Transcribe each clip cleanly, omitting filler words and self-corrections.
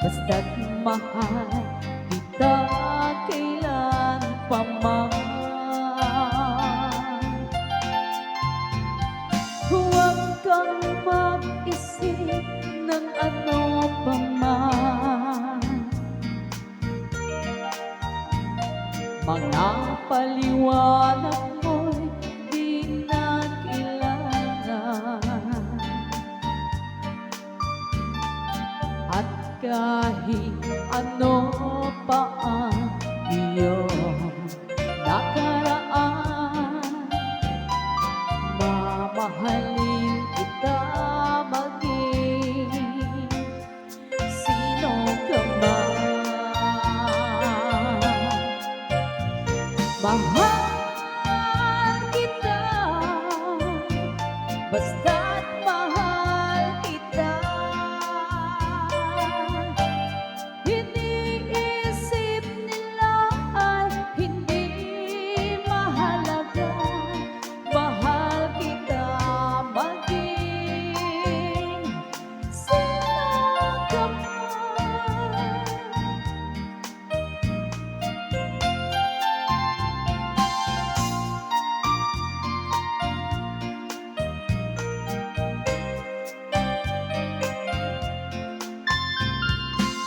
basta't mahal kita kailan pa man. Huwag kang mag-isip ng ano pa man, mga paliwanag mo'y di na kailangan. At kahit ano pa ang iyong nakaraan, mamahalin kita maging sino ka man. Mahal kita, basta't mahal kita. Iniisip nila ay hindi mahalaga. Mahal kita maging sino ka man.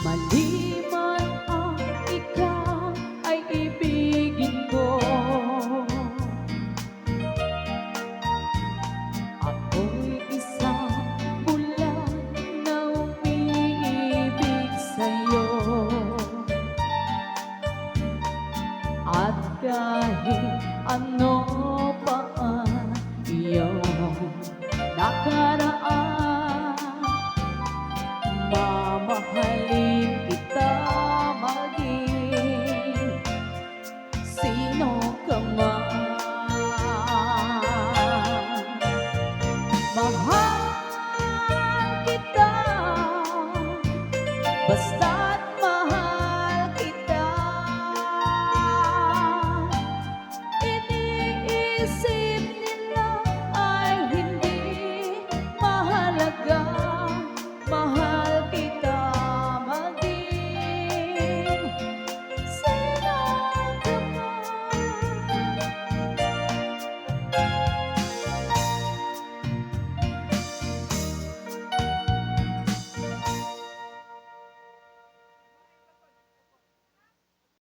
Mali man ang ikaw ay ibigin ko, ako'y isang bulan na umiibig sa'yo. At kahit ano pa ang iyong nakaraan, mamahalin kita maging sino ka man. Mahal kita, basta't mahal kita. Iniisip